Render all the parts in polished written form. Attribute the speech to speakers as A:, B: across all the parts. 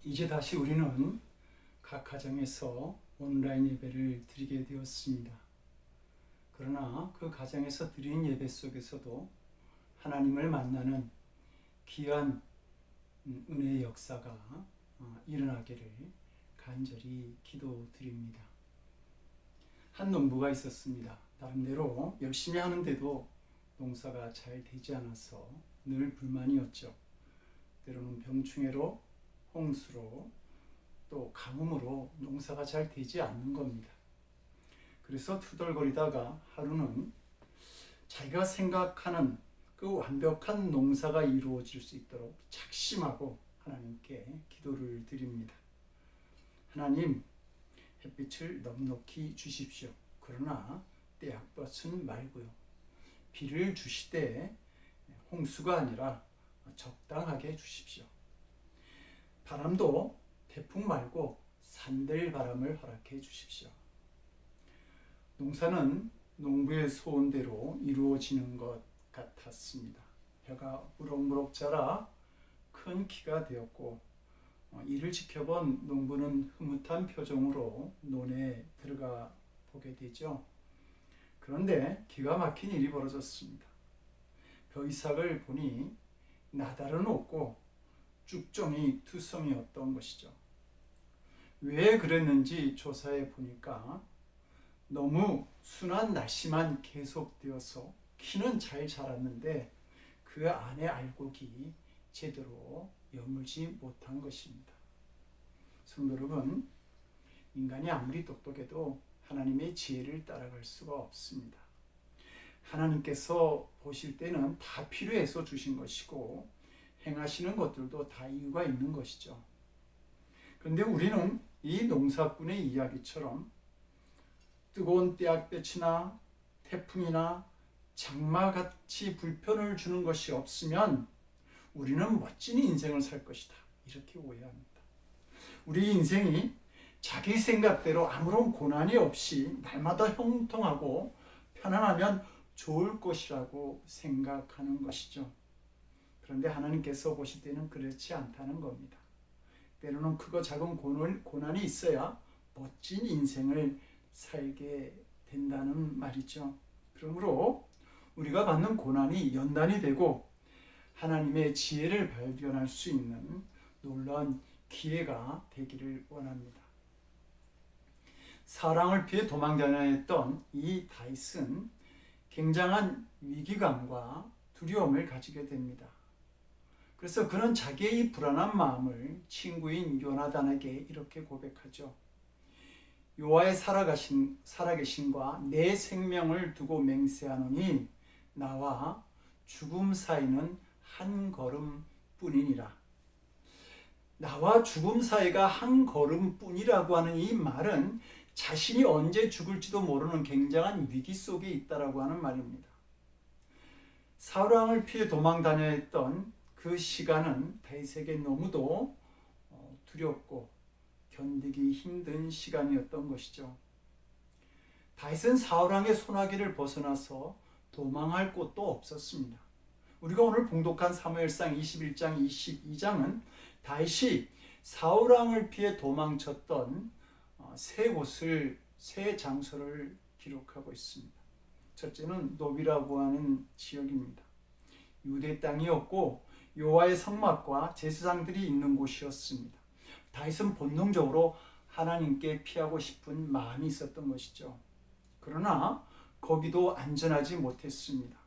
A: 이제 다시 우리는 각 가정에서 온라인 예배를 드리게 되었습니다. 그러나 그 가정에서 드린 예배 속에서도 하나님을 만나는 귀한 은혜의 역사가 일어나기를 간절히 기도드립니다. 한 농부가 있었습니다. 나름대로 열심히 하는데도 농사가 잘 되지 않아서 늘 불만이었죠. 때로는 병충해로, 홍수로, 또 가뭄으로 농사가 잘 되지 않는 겁니다. 그래서 투덜거리다가 하루는 자기가 생각하는 그 완벽한 농사가 이루어질 수 있도록 작심하고 하나님께 기도를 드립니다. 하나님, 햇빛을 넉넉히 주십시오. 그러나 떼약볕은 말고요. 비를 주시되 홍수가 아니라 적당하게 주십시오. 바람도 태풍 말고 산들바람을 허락해 주십시오. 농사는 농부의 소원대로 이루어지는 것 같았습니다. 벼가 무럭무럭 자라 큰 키가 되었고 이를 지켜본 농부는 흐뭇한 표정으로 논에 들어가 보게 되죠. 그런데 기가 막힌 일이 벌어졌습니다. 벼이삭을 보니 나달은 없고 쭉정이 투성이었던 것이죠. 왜 그랬는지 조사해 보니까 너무 순한 날씨만 계속되어서 키는 잘 자랐는데 그 안에 알곡이 제대로 여물지 못한 것입니다. 성도 여러분, 인간이 아무리 똑똑해도 하나님의 지혜를 따라갈 수가 없습니다. 하나님께서 보실 때는 다 필요해서 주신 것이고 행하시는 것들도 다 이유가 있는 것이죠. 그런데 우리는 이 농사꾼의 이야기처럼 뜨거운 떼약볕이나 태풍이나 장마같이 불편을 주는 것이 없으면 우리는 멋진 인생을 살 것이다, 이렇게 오해합니다. 우리 인생이 자기 생각대로 아무런 고난이 없이 날마다 형통하고 편안하면 좋을 것이라고 생각하는 것이죠. 그런데 하나님께서 보실 때는 그렇지 않다는 겁니다. 때로는 크고 작은 고난이 있어야 멋진 인생을 살게 된다는 말이죠. 그러므로 우리가 받는 고난이 연단이 되고 하나님의 지혜를 발견할 수 있는 놀라운 기회가 되기를 원합니다. 사랑을 피해 도망다녔던 이 다윗은 굉장한 위기감과 두려움을 가지게 됩니다. 그래서 그는 자기의 불안한 마음을 친구인 요나단에게 이렇게 고백하죠. 여호와의 살아계심과 내 생명을 두고 맹세하노니 나와 죽음 사이는 한 걸음뿐이니라. 나와 죽음 사이가 한 걸음뿐이라고 하는 이 말은 자신이 언제 죽을지도 모르는 굉장한 위기 속에 있다라고 하는 말입니다. 사울 왕을 피해 도망 다녀야 했던 그 시간은 다윗에게 너무도 두렵고 견디기 힘든 시간이었던 것이죠. 다윗은 사울 왕의 손아귀를 벗어나서 도망할 곳도 없었습니다. 우리가 오늘 봉독한 사무엘상 21장, 22장은 다윗이 사울 왕을 피해 도망쳤던 세 장소를 기록하고 있습니다. 첫째는 노비라고 하는 지역입니다. 유대 땅이었고 여호와의 성막과 제사장들이 있는 곳이었습니다. 다윗은 본능적으로 하나님께 피하고 싶은 마음이 있었던 것이죠. 그러나 거기도 안전하지 못했습니다.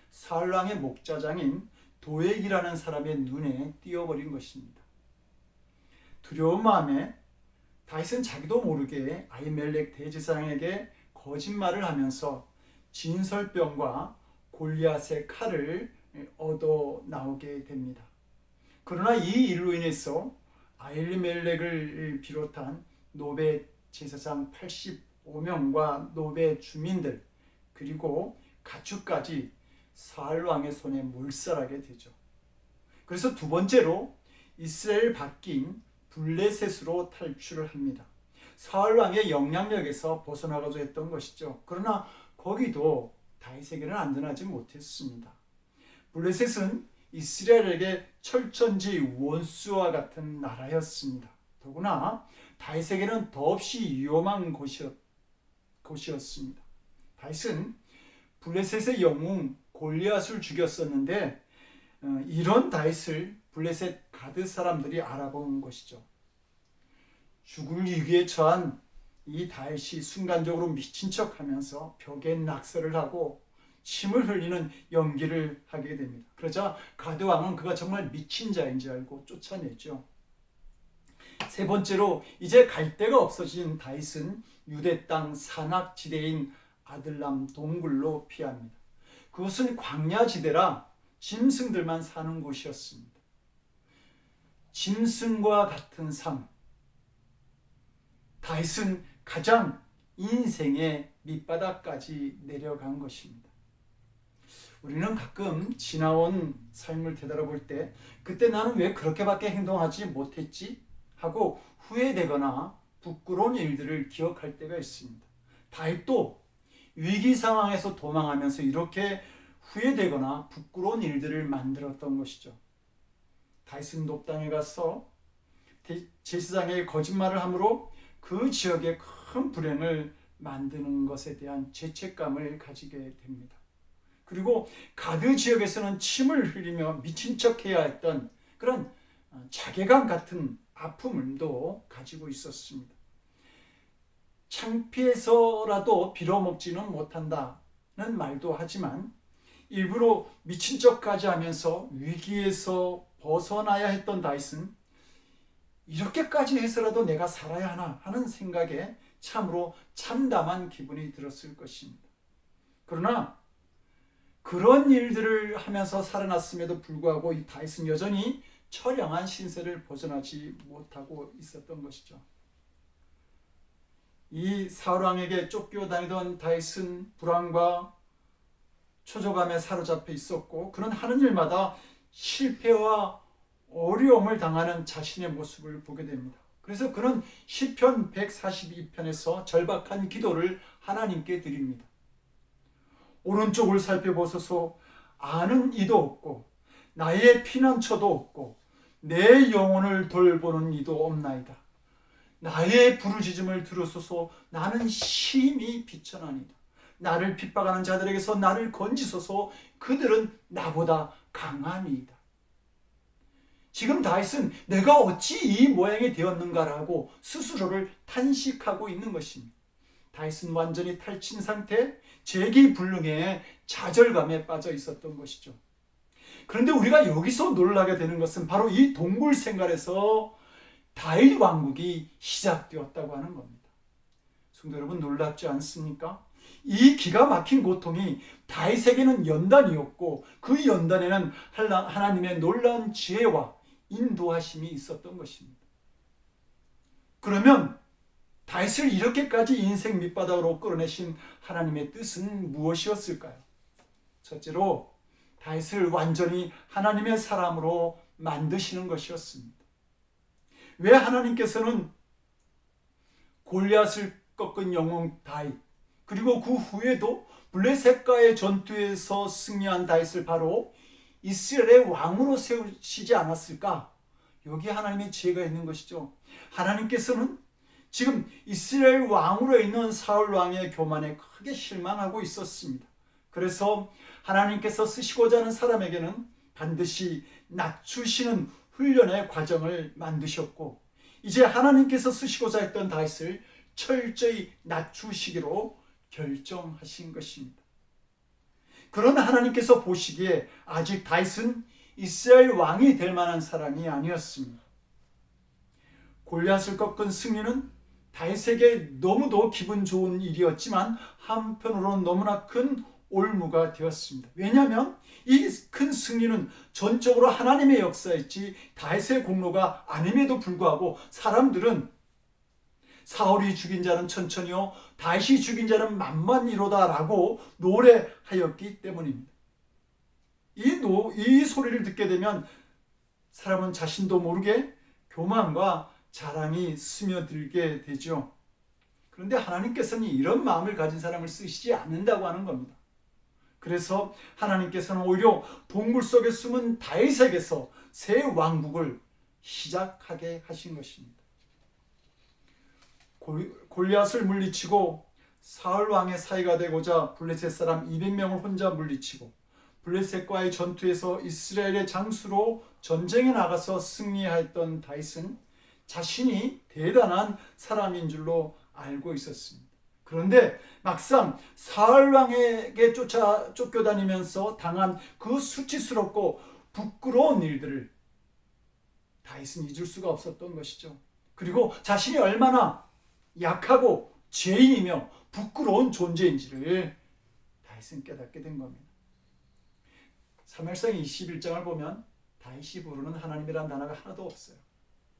A: 사울 왕의 목자장인 도액이라는 사람의 눈에 띄어버린 것입니다. 두려운 마음에 다윗은 자기도 모르게 아히멜렉 대제사장에게 거짓말을 하면서 진설병과 골리앗의 칼을 얻어 나오게 됩니다. 그러나 이 일로 인해서 아히멜렉을 비롯한 노베 제사장 85명과 노베 주민들 그리고 가축까지 사울 왕의 손에 몰살하게 되죠. 그래서 두 번째로 이스라엘 밖인 블레셋으로 탈출을 합니다. 사울 왕의 영향력에서 벗어나가려 했던 것이죠. 그러나 거기도 다윗에게는 안전하지 못했습니다. 블레셋은 이스라엘에게 철천지 원수와 같은 나라였습니다. 더구나 다윗에게는 더없이 위험한 곳이었습니다. 다윗은 블레셋의 영웅 골리앗을 죽였었는데 이런 다윗을 블레셋 가드 사람들이 알아본 것이죠. 죽을 위기에 처한 이 다윗이 순간적으로 미친 척하면서 벽에 낙서를 하고 침을 흘리는 연기를 하게 됩니다. 그러자 가드 왕은 그가 정말 미친 자인 줄 알고 쫓아내죠. 세 번째로 이제 갈 데가 없어진 다윗은 유대 땅 산악지대인 아들람 동굴로 피합니다. 그것은 광야지대라 짐승들만 사는 곳이었습니다. 짐승과 같은 삶. 다윗은 가장 인생의 밑바닥까지 내려간 것입니다. 우리는 가끔 지나온 삶을 되돌아볼 때 그때 나는 왜 그렇게밖에 행동하지 못했지? 하고 후회되거나 부끄러운 일들을 기억할 때가 있습니다. 다윗도 위기 상황에서 도망하면서 이렇게 후회되거나 부끄러운 일들을 만들었던 것이죠. 다윗은 높당에 가서 제사장에게 거짓말을 함으로 그 지역에 큰 불행을 만드는 것에 대한 죄책감을 가지게 됩니다. 그리고 가드 지역에서는 침을 흘리며 미친 척해야 했던 그런 자괴감 같은 아픔도 가지고 있었습니다. 창피해서라도 빌어먹지는 못한다는 말도 하지만 일부러 미친 척까지 하면서 위기에서 벗어나야 했던 다윗은 이렇게까지 해서라도 내가 살아야 하나 하는 생각에 참으로 참담한 기분이 들었을 것입니다. 그러나 그런 일들을 하면서 살아났음에도 불구하고 이 다윗은 여전히 처량한 신세를 벗어나지 못하고 있었던 것이죠. 이 사울 왕에게 쫓겨다니던 다윗은 불안과 초조감에 사로잡혀 있었고 그는 하는 일마다 실패와 어려움을 당하는 자신의 모습을 보게 됩니다. 그래서 그는 시편 142편에서 절박한 기도를 하나님께 드립니다. 오른쪽을 살펴보소서. 아는 이도 없고 나의 피난처도 없고 내 영혼을 돌보는 이도 없나이다. 나의 부르짖음을 들으소서. 나는 심히 비천하니다. 나를 핍박하는 자들에게서 나를 건지소서. 그들은 나보다 강하니이다. 지금 다윗은 내가 어찌 이 모양이 되었는가라고 스스로를 탄식하고 있는 것입니다. 다윗은 완전히 탈진 상태, 재기불능의 좌절감에 빠져 있었던 것이죠. 그런데 우리가 여기서 놀라게 되는 것은 바로 이 동굴 생활에서 다윗 왕국이 시작되었다고 하는 겁니다. 성도 여러분, 놀랍지 않습니까? 이 기가 막힌 고통이 다윗에게는 연단이었고 그 연단에는 하나님의 놀라운 지혜와 인도하심이 있었던 것입니다. 그러면 다윗을 이렇게까지 인생 밑바닥으로 끌어내신 하나님의 뜻은 무엇이었을까요? 첫째로 다윗을 완전히 하나님의 사람으로 만드시는 것이었습니다. 왜 하나님께서는 골리앗을 꺾은 영웅 다윗 그리고 그 후에도 블레셋과의 전투에서 승리한 다윗을 바로 이스라엘의 왕으로 세우시지 않았을까? 여기에 하나님의 지혜가 있는 것이죠. 하나님께서는 지금 이스라엘 왕으로 있는 사울 왕의 교만에 크게 실망하고 있었습니다. 그래서 하나님께서 쓰시고자 하는 사람에게는 반드시 낮추시는 훈련의 과정을 만드셨고 이제 하나님께서 쓰시고자 했던 다윗을 철저히 낮추시기로 결정하신 것입니다. 그러나 하나님께서 보시기에 아직 다윗은 이스라엘 왕이 될 만한 사람이 아니었습니다. 골리앗을 꺾은 승리는 다윗에게 너무도 기분 좋은 일이었지만 한편으로는 너무나 큰 올무가 되었습니다. 왜냐하면 이 큰 승리는 전적으로 하나님의 역사였지 다윗의 공로가 아님에도 불구하고 사람들은 사울이 죽인 자는 천천히요 다윗이 죽인 자는 만만이로다 라고 노래하였기 때문입니다. 이 소리를 듣게 되면 사람은 자신도 모르게 교만과 자랑이 스며들게 되죠. 그런데 하나님께서는 이런 마음을 가진 사람을 쓰시지 않는다고 하는 겁니다. 그래서 하나님께서는 오히려 동굴 속에 숨은 다윗에게서 새 왕국을 시작하게 하신 것입니다. 골리앗을 물리치고 사울 왕의 사이가 되고자 블레셋 사람 200명을 혼자 물리치고 블레셋과의 전투에서 이스라엘의 장수로 전쟁에 나가서 승리하였던 다윗은 자신이 대단한 사람인 줄로 알고 있었습니다. 그런데 막상 사울 왕에게 쫓겨다니면서 당한 그 수치스럽고 부끄러운 일들을 다윗은 잊을 수가 없었던 것이죠. 그리고 자신이 얼마나 약하고 죄인이며 부끄러운 존재인지를 다윗은 깨닫게 된 겁니다. 사무엘상 21장을 보면 다윗이 부르는 하나님이란 단어가 하나도 없어요.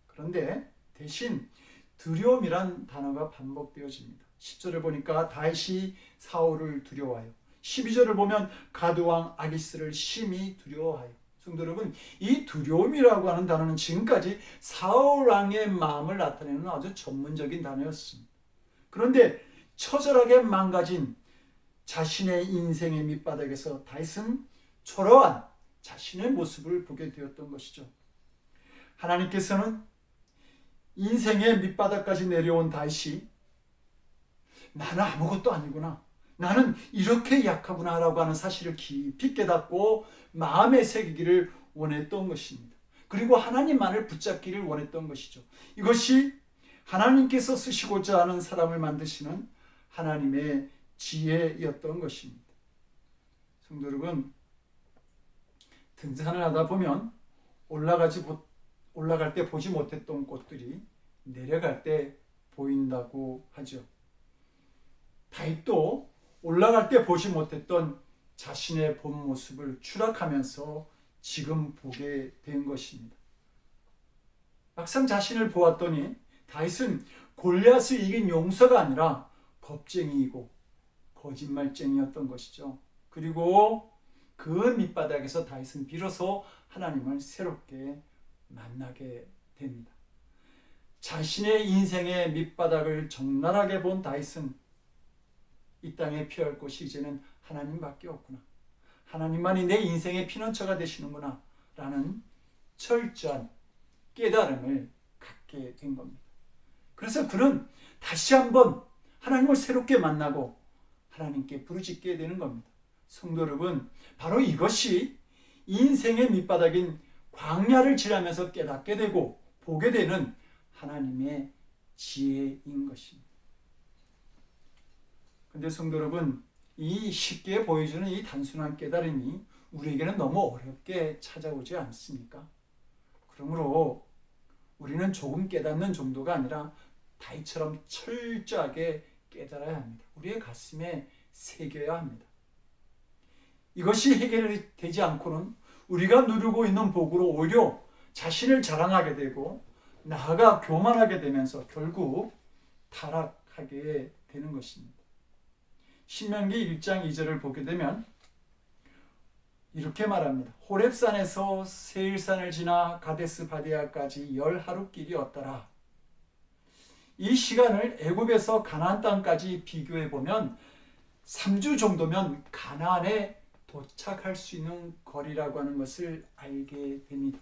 A: 그런데 대신 두려움이란 단어가 반복되어집니다. 10절을 보니까 다윗이 사울을 두려워하여, 12절을 보면 가드왕 아기스를 심히 두려워하여. 성도 여러분, 이 두려움이라고 하는 단어는 지금까지 사울 왕의 마음을 나타내는 아주 전문적인 단어였습니다. 그런데 처절하게 망가진 자신의 인생의 밑바닥에서 다윗은 초라한 자신의 모습을 보게 되었던 것이죠. 하나님께서는 인생의 밑바닥까지 내려온 다윗이 나는 아무것도 아니구나, 나는 이렇게 약하구나 라고 하는 사실을 깊이 깨닫고 마음에 새기기를 원했던 것입니다. 그리고 하나님만을 붙잡기를 원했던 것이죠. 이것이 하나님께서 쓰시고자 하는 사람을 만드시는 하나님의 지혜였던 것입니다. 성도 여러분, 등산을 하다 보면 올라갈 때 보지 못했던 꽃들이 내려갈 때 보인다고 하죠. 다윗도 올라갈 때 보지 못했던 자신의 본 모습을 추락하면서 지금 보게 된 것입니다. 막상 자신을 보았더니 다윗은 골리앗을 이긴 용서가 아니라 겁쟁이이고 거짓말쟁이였던 것이죠. 그리고 그 밑바닥에서 다윗은 비로소 하나님을 새롭게 만나게 됩니다. 자신의 인생의 밑바닥을 적나라하게 본 다윗은 이 땅에 피할 곳이 이제는 하나님밖에 없구나, 하나님만이 내 인생의 피난처가 되시는구나 라는 철저한 깨달음을 갖게 된 겁니다. 그래서 그는 다시 한번 하나님을 새롭게 만나고 하나님께 부르짖게 되는 겁니다. 성도 여러분, 바로 이것이 인생의 밑바닥인 광야를 지나면서 깨닫게 되고 보게 되는 하나님의 지혜인 것입니다. 그런데 성도 여러분, 이 쉽게 보여주는 이 단순한 깨달음이 우리에게는 너무 어렵게 찾아오지 않습니까? 그러므로 우리는 조금 깨닫는 정도가 아니라 다윗처럼 철저하게 깨달아야 합니다. 우리의 가슴에 새겨야 합니다. 이것이 해결이 되지 않고는 우리가 누리고 있는 복으로 오히려 자신을 자랑하게 되고 나아가 교만하게 되면서 결국 타락하게 되는 것입니다. 신명기 1장 2절을 보게 되면 이렇게 말합니다. 호렙산에서 세일산을 지나 가데스 바데아까지 10하루 길이었더라. 이 시간을 애굽에서 가나안 땅까지 비교해 보면 3주 정도면 가나안에 도착할 수 있는 거리라고 하는 것을 알게 됩니다.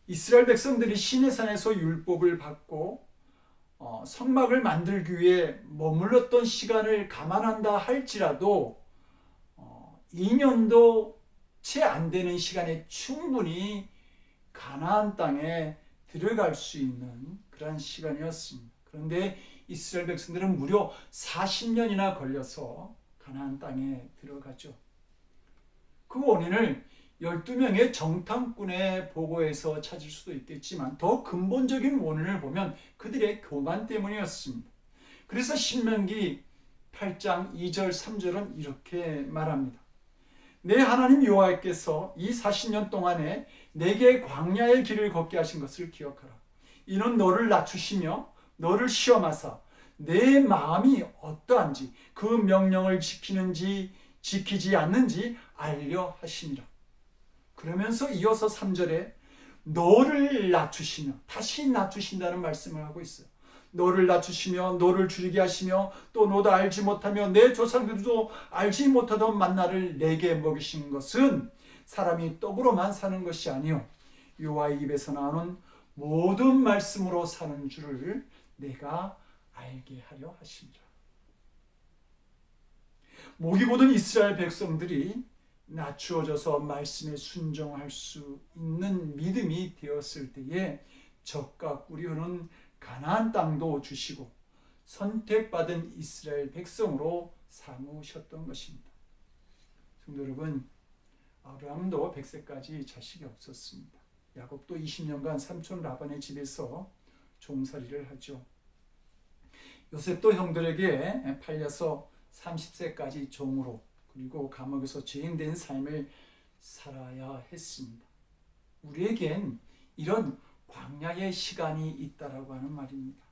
A: 이스라엘 백성들이 시내산에서 율법을 받고 성막을 만들기 위해 머물렀던 시간을 감안한다 할지라도 2년도 채 안 되는 시간에 충분히 가나안 땅에 들어갈 수 있는 그런 시간이었습니다. 그런데 이스라엘 백성들은 무려 40년이나 걸려서 가나안 땅에 들어가죠. 그 원인을 12명의 정탐꾼의 보고에서 찾을 수도 있겠지만 더 근본적인 원인을 보면 그들의 교만 때문이었습니다. 그래서 신명기 8장 2절 3절은 이렇게 말합니다. 내 하나님 여호와께서 이 40년 동안에 내게 광야의 길을 걷게 하신 것을 기억하라. 이는 너를 낮추시며 너를 시험하사 내 마음이 어떠한지 그 명령을 지키는지 지키지 않는지 알려 하시니라. 그러면서 이어서 3절에 너를 낮추시며, 다시 낮추신다는 말씀을 하고 있어요. 너를 낮추시며 너를 줄이게 하시며 또 너도 알지 못하며 내 조상들도 알지 못하던 만나를 내게 먹이신 것은 사람이 떡으로만 사는 것이 아니요 여호와의 입에서 나오는 모든 말씀으로 사는 줄을 내가 알게 하려 하심이라. 목이 곧은 이스라엘 백성들이 낮추어져서 말씀에 순종할 수 있는 믿음이 되었을 때에 적과 꾸려는 가나안 땅도 주시고 선택받은 이스라엘 백성으로 삼으셨던 것입니다. 성도 여러분, 아브라함도 100세까지 자식이 없었습니다. 야곱도 20년간 삼촌 라반의 집에서 종살이를 하죠. 요셉도 형들에게 팔려서 30세까지 종으로 그리고 감옥에서 죄인된 삶을 살아야 했습니다. 우리에겐 이런 광야의 시간이 있다라고 하는 말입니다.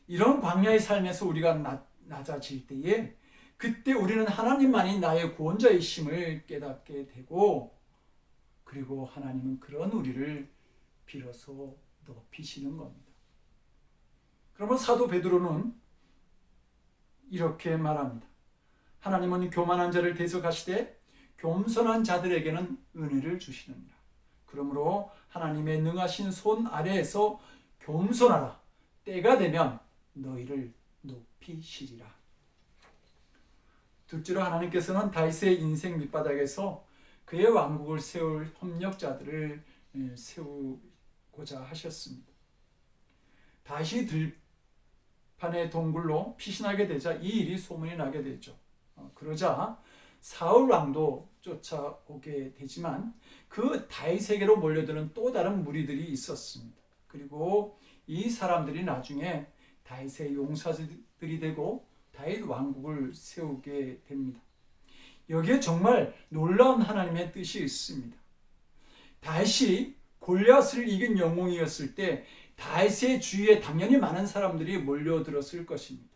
A: 이런 광야의 삶에서 우리가 낮아질 때에 그때 우리는 하나님만이 나의 구원자이심을 깨닫게 되고 그리고 하나님은 그런 우리를 비로소 높이시는 겁니다. 그러면 사도 베드로는 이렇게 말합니다. 하나님은 교만한 자를 대적하시되 겸손한 자들에게는 은혜를 주시느니라. 그러므로 하나님의 능하신 손 아래에서 겸손하라. 때가 되면 너희를 높이시리라. 둘째로 하나님께서는 다윗의 인생 밑바닥에서 그의 왕국을 세울 협력자들을 세우고자 하셨습니다. 다윗이 들판의 동굴로 피신하게 되자 이 일이 소문이 나게 되죠. 그러자 사울 왕도 쫓아오게 되지만 그 다윗에게로 몰려드는 또 다른 무리들이 있었습니다. 그리고 이 사람들이 나중에 다윗의 용사들이 되고 다윗 왕국을 세우게 됩니다. 여기에 정말 놀라운 하나님의 뜻이 있습니다. 다윗이 골리앗을 이긴 영웅이었을 때 다윗의 주위에 당연히 많은 사람들이 몰려들었을 것입니다.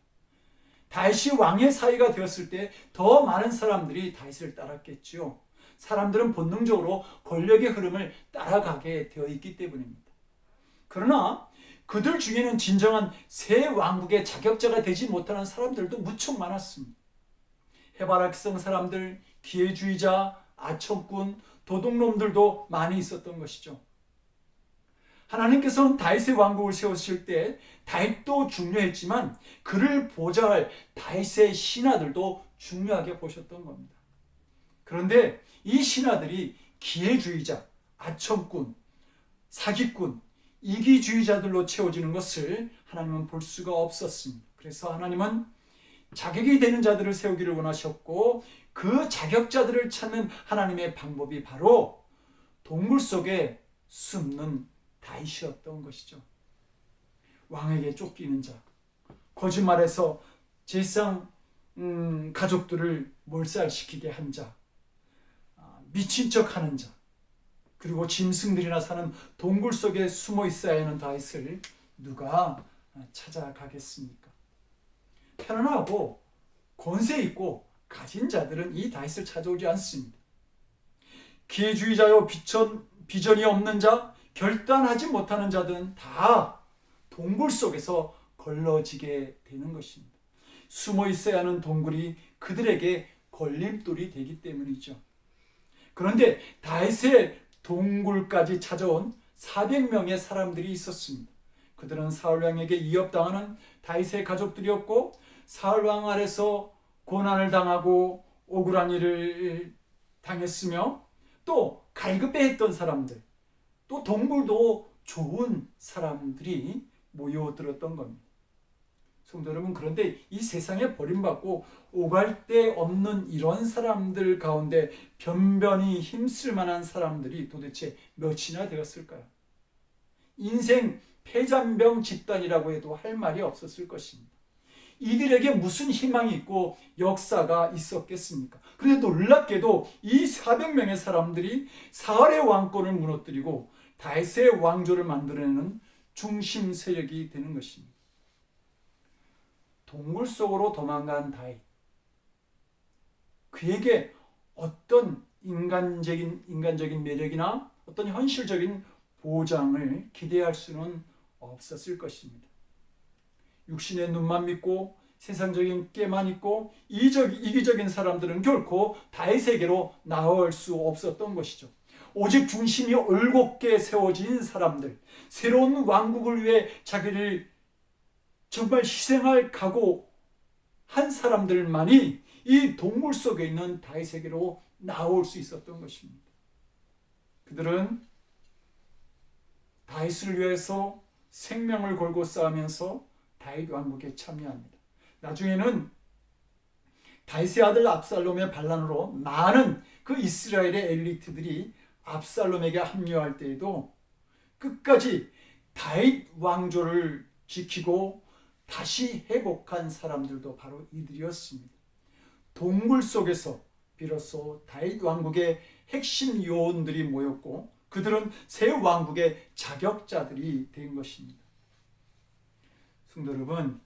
A: 다윗이 왕의 사위가 되었을 때 더 많은 사람들이 다윗을 따랐겠지요. 사람들은 본능적으로 권력의 흐름을 따라가게 되어 있기 때문입니다. 그러나 그들 중에는 진정한 새 왕국의 자격자가 되지 못하는 사람들도 무척 많았습니다. 해바라기성 사람들, 기회주의자, 아첨꾼, 도둑놈들도 많이 있었던 것이죠. 하나님께서는 다윗의 왕국을 세우실 때 다윗도 중요했지만 그를 보좌할 다윗의 신하들도 중요하게 보셨던 겁니다. 그런데 이 신하들이 기회주의자, 아첨꾼, 사기꾼, 이기주의자들로 채워지는 것을 하나님은 볼 수가 없었습니다. 그래서 하나님은 자격이 되는 자들을 세우기를 원하셨고 그 자격자들을 찾는 하나님의 방법이 바로 동굴 속에 숨는 다윗이었던 것이죠. 왕에게 쫓기는 자, 거짓말해서 제상 가족들을 몰살시키게 한 자, 미친 척하는 자, 그리고 짐승들이나 사는 동굴 속에 숨어 있어야 하는 다윗을 누가 찾아가겠습니까? 편안하고 권세 있고 가진 자들은 이 다윗을 찾아오지 않습니다. 기회주의자요, 비전이 없는 자, 결단하지 못하는 자들은 다 동굴 속에서 걸러지게 되는 것입니다. 숨어 있어야 하는 동굴이 그들에게 걸림돌이 되기 때문이죠. 그런데 다윗의 동굴까지 찾아온 400명의 사람들이 있었습니다. 그들은 사울왕에게 위협당하는 다윗의 가족들이었고 사울왕 아래서 고난을 당하고 억울한 일을 당했으며 또 갈급해했던 사람들, 또 동굴도 좋은 사람들이 모여들었던 겁니다. 성도 여러분, 그런데 이 세상에 버림받고 오갈 데 없는 이런 사람들 가운데 변변히 힘쓸 만한 사람들이 도대체 몇이나 되었을까요? 인생 패잔병 집단이라고 해도 할 말이 없었을 것입니다. 이들에게 무슨 희망이 있고 역사가 있었겠습니까? 그런데 놀랍게도 이 400명의 사람들이 사울의 왕권을 무너뜨리고 다윗의 왕조를 만들어내는 중심 세력이 되는 것입니다. 동굴 속으로 도망간 다윗. 그에게 어떤 인간적인 매력이나 어떤 현실적인 보장을 기대할 수는 없었을 것입니다. 육신의 눈만 믿고 세상적인 깨만 있고 이기적인 사람들은 결코 다윗에게로 나올 수 없었던 것이죠. 오직 중심이 올곧게 세워진 사람들, 새로운 왕국을 위해 자기를 정말 희생할 각오한 사람들만이 이 동굴 속에 있는 다윗에게로 나올 수 있었던 것입니다. 그들은 다윗을 위해서 생명을 걸고 싸우면서 다윗 왕국에 참여합니다. 나중에는 다윗의 아들 압살롬의 반란으로 많은 그 이스라엘의 엘리트들이 압살롬에게 합류할 때에도 끝까지 다윗 왕조를 지키고 다시 회복한 사람들도 바로 이들이었습니다. 동굴 속에서 비로소 다윗 왕국의 핵심 요원들이 모였고 그들은 새 왕국의 자격자들이 된 것입니다. 성도 여러분,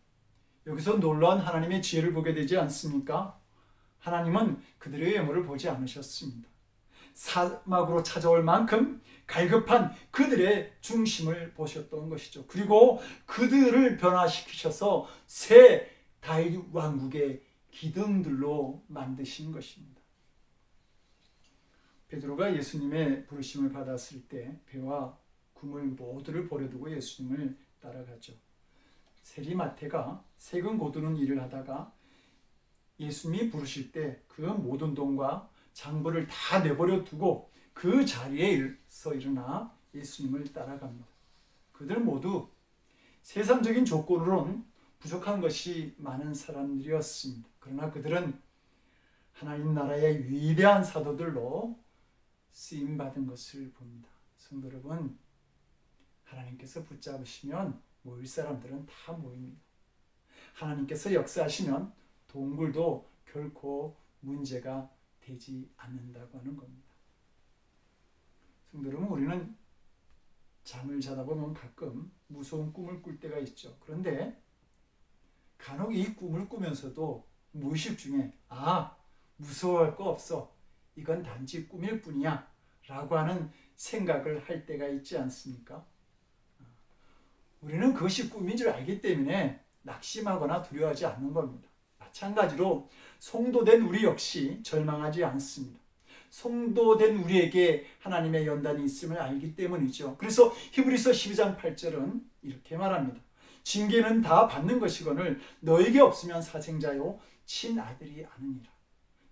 A: 여기서 놀라운 하나님의 지혜를 보게 되지 않습니까? 하나님은 그들의 외모를 보지 않으셨습니다. 사막으로 찾아올 만큼 갈급한 그들의 중심을 보셨던 것이죠. 그리고 그들을 변화시키셔서 새 다윗 왕국의 기둥들로 만드신 것입니다. 베드로가 예수님의 부르심을 받았을 때 배와 구물 모두를 버려두고 예수님을 따라가죠. 세리마태가 세금 거두는 일을 하다가 예수님이 부르실 때 그 모든 돈과 장부를 다 내버려 두고 그 자리에서 일어나 예수님을 따라갑니다. 그들 모두 세상적인 조건으로는 부족한 것이 많은 사람들이었습니다. 그러나 그들은 하나님 나라의 위대한 사도들로 쓰임받은 것을 봅니다. 성도 여러분, 하나님께서 붙잡으시면 모일 사람들은 다 모입니다. 하나님께서 역사하시면 동굴도 결코 문제가 되지 않는다고 하는 겁니다. 성도 여러분, 우리는 잠을 자다 보면 가끔 무서운 꿈을 꿀 때가 있죠. 그런데 간혹 이 꿈을 꾸면서도 무의식 중에 무서워할 거 없어, 이건 단지 꿈일 뿐이야 라고 하는 생각을 할 때가 있지 않습니까? 우리는 그것이 꿈인 줄 알기 때문에 낙심하거나 두려워하지 않는 겁니다. 마찬가지로 성도된 우리 역시 절망하지 않습니다. 성도된 우리에게 하나님의 연단이 있음을 알기 때문이죠. 그래서 히브리서 12장 8절은 이렇게 말합니다. 징계는 다 받는 것이거늘 너에게 없으면 사생자요 친아들이 아느니라.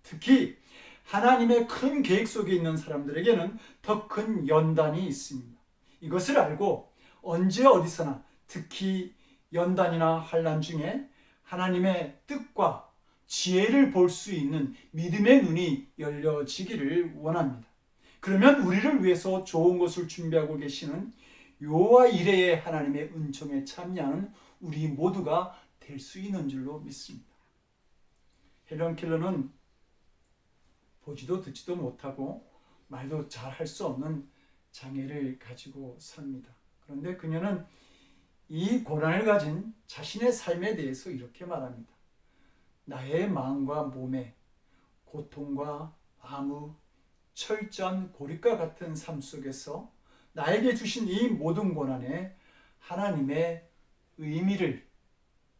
A: 특히 하나님의 큰 계획 속에 있는 사람들에게는 더 큰 연단이 있습니다. 이것을 알고 언제 어디서나 특히 연단이나 환난 중에 하나님의 뜻과 지혜를 볼 수 있는 믿음의 눈이 열려지기를 원합니다. 그러면 우리를 위해서 좋은 것을 준비하고 계시는 여호와 이레의 하나님의 은총에 참여하는 우리 모두가 될 수 있는 줄로 믿습니다. 헬런 켈러는 보지도 듣지도 못하고 말도 잘 할 수 없는 장애를 가지고 삽니다. 그런데 그녀는 이 고난을 가진 자신의 삶에 대해서 이렇게 말합니다. 나의 마음과 몸에 고통과 암흑, 철전, 고립과 같은 삶 속에서 나에게 주신 이 모든 고난에 하나님의 의미를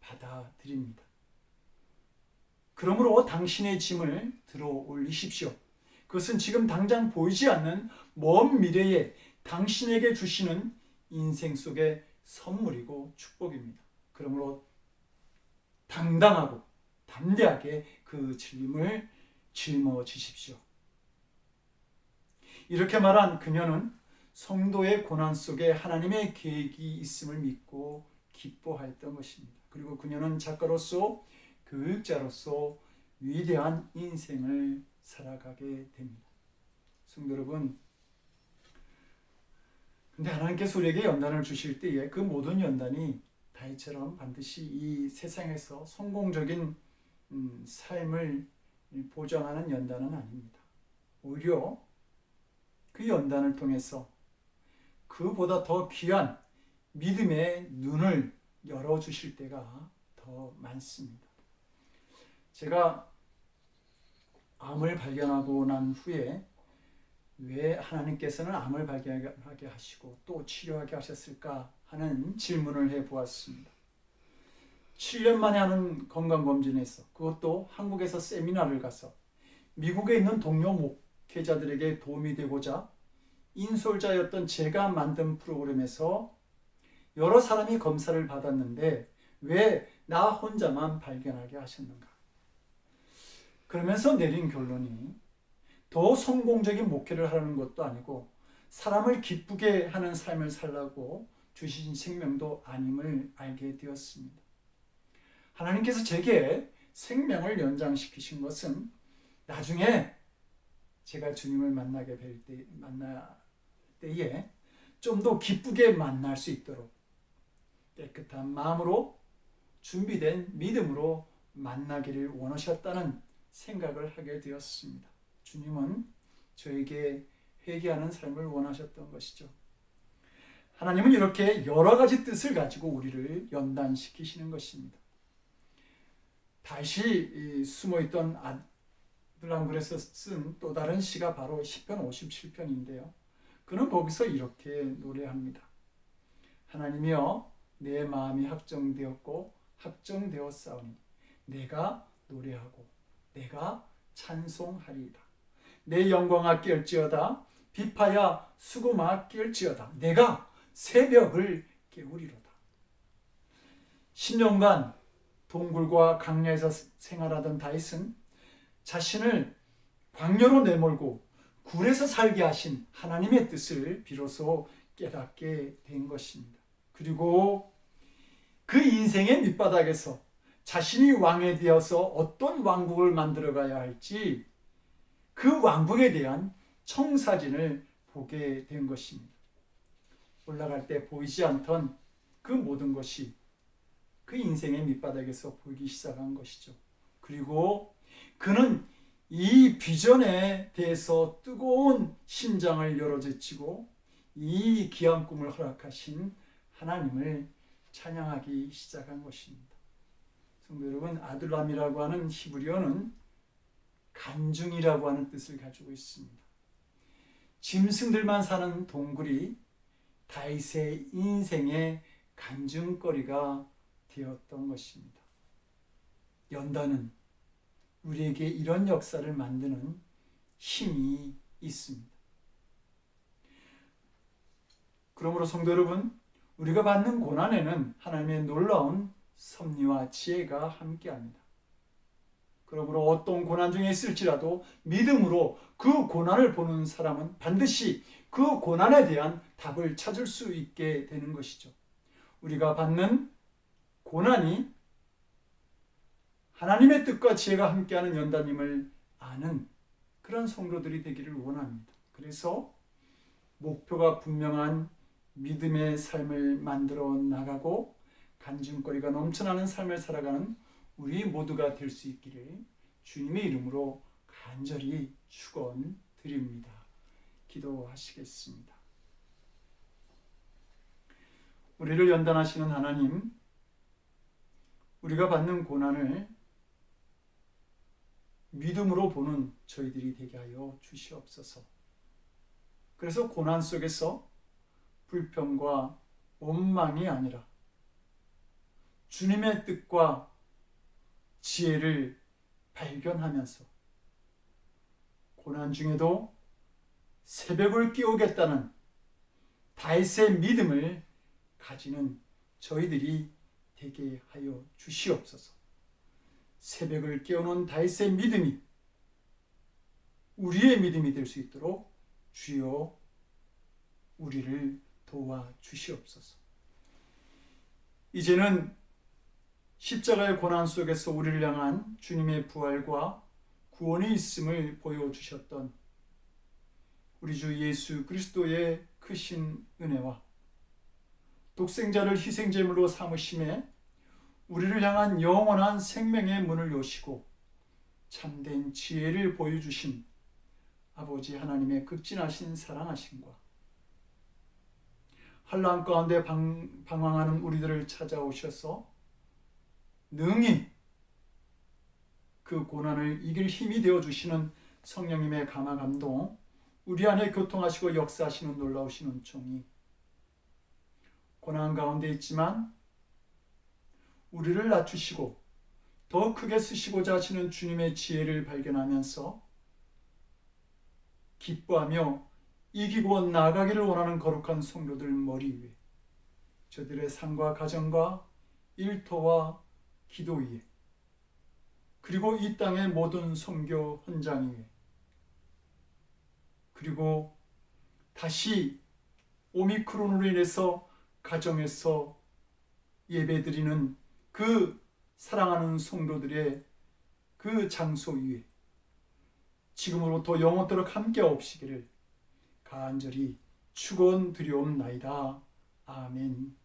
A: 받아들입니다. 그러므로 당신의 짐을 들어 올리십시오. 그것은 지금 당장 보이지 않는 먼 미래에 당신에게 주시는 인생 속의 선물이고 축복입니다. 그러므로 당당하고 담대하게 그 짐을 짊어지십시오. 이렇게 말한 그녀는 성도의 고난 속에 하나님의 계획이 있음을 믿고 기뻐했던 것입니다. 그리고 그녀는 작가로서 교육자로서 위대한 인생을 살아가게 됩니다. 성도 여러분, 근데 하나님께서 우리에게 연단을 주실 때에 그 모든 연단이 다윗처럼 반드시 이 세상에서 성공적인 삶을 보장하는 연단은 아닙니다. 오히려 그 연단을 통해서 그보다 더 귀한 믿음의 눈을 열어주실 때가 더 많습니다. 제가 암을 발견하고 난 후에 왜 하나님께서는 암을 발견하게 하시고 또 치료하게 하셨을까 하는 질문을 해보았습니다. 7년 만에 하는 건강검진에서, 그것도 한국에서 세미나를 가서 미국에 있는 동료 목회자들에게 도움이 되고자 인솔자였던 제가 만든 프로그램에서 여러 사람이 검사를 받았는데 왜 나 혼자만 발견하게 하셨는가? 그러면서 내린 결론이 더 성공적인 목회를 하려는 것도 아니고 사람을 기쁘게 하는 삶을 살라고 주신 생명도 아님을 알게 되었습니다. 하나님께서 제게 생명을 연장시키신 것은 나중에 제가 주님을 만날 때에 좀 더 기쁘게 만날 수 있도록 깨끗한 마음으로 준비된 믿음으로 만나기를 원하셨다는 생각을 하게 되었습니다. 주님은 저에게 회개하는 삶을 원하셨던 것이죠. 하나님은 이렇게 여러 가지 뜻을 가지고 우리를 연단시키시는 것입니다. 다시 숨어있던 아둘람그에서 쓴 또 다른 시가 바로 시편 57편인데요. 그는 거기서 이렇게 노래합니다. 하나님이여, 내 마음이 확정되었고 확정되었사오니 내가 노래하고 내가 찬송하리이다. 내 영광아 깰지어다. 비파야 수고마 깰지어다. 내가 새벽을 깨우리로다. 10년간 동굴과 강야에서 생활하던 다윗은 자신을 광야로 내몰고 굴에서 살게 하신 하나님의 뜻을 비로소 깨닫게 된 것입니다. 그리고 그 인생의 밑바닥에서 자신이 왕에 되어서 어떤 왕국을 만들어가야 할지 그 왕국에 대한 청사진을 보게 된 것입니다. 올라갈 때 보이지 않던 그 모든 것이 그 인생의 밑바닥에서 보이기 시작한 것이죠. 그리고 그는 이 비전에 대해서 뜨거운 심장을 열어제치고 이 귀한 꿈을 허락하신 하나님을 찬양하기 시작한 것입니다. 성도 여러분, 아둘람이라고 하는 히브리어는 간중이라고 하는 뜻을 가지고 있습니다. 짐승들만 사는 동굴이 다윗의 인생의 간증거리가 되었던 것입니다. 연단은 우리에게 이런 역사를 만드는 힘이 있습니다. 그러므로 성도 여러분, 우리가 받는 고난에는 하나님의 놀라운 섭리와 지혜가 함께합니다. 그러므로 어떤 고난 중에 있을지라도 믿음으로 그 고난을 보는 사람은 반드시 그 고난에 대한 답을 찾을 수 있게 되는 것이죠. 우리가 받는 고난이 하나님의 뜻과 지혜가 함께하는 연단임을 아는 그런 성도들이 되기를 원합니다. 그래서 목표가 분명한 믿음의 삶을 만들어 나가고 간증거리가 넘쳐나는 삶을 살아가는 우리 모두가 될 수 있기를 주님의 이름으로 간절히 축원드립니다. 기도하시겠습니다. 우리를 연단하시는 하나님, 우리가 받는 고난을 믿음으로 보는 저희들이 되게 하여 주시옵소서. 그래서 고난 속에서 불평과 원망이 아니라 주님의 뜻과 지혜를 발견하면서 고난 중에도 새벽을 깨우겠다는 다윗의 믿음을 가지는 저희들이 되게 하여 주시옵소서. 새벽을 깨우는 다윗의 믿음이 우리의 믿음이 될 수 있도록 주여 우리를 도와주시옵소서. 이제는 십자가의 고난 속에서 우리를 향한 주님의 부활과 구원이 있음을 보여주셨던 우리 주 예수 그리스도의 크신 은혜와 독생자를 희생제물로 삼으심에 우리를 향한 영원한 생명의 문을 여시고 참된 지혜를 보여주신 아버지 하나님의 극진하신 사랑하심과 환난 가운데 방황하는 우리들을 찾아오셔서 능히 그 고난을 이길 힘이 되어주시는 성령님의 감화 감동, 우리 안에 교통하시고 역사하시는 놀라우신 은총이 고난 가운데 있지만 우리를 낮추시고 더 크게 쓰시고자 하시는 주님의 지혜를 발견하면서 기뻐하며 이기고 나아가기를 원하는 거룩한 성도들 머리 위에, 저들의 삶과 가정과 일터와 기도 위에, 그리고 이 땅의 모든 선교 현장 위에, 그리고 다시 오미크론으로 인해서 가정에서 예배드리는 그 사랑하는 성도들의 그 장소 위에 지금으로부터 영원토록 함께 없시기를 간절히 축원드리옵나이다. 아멘.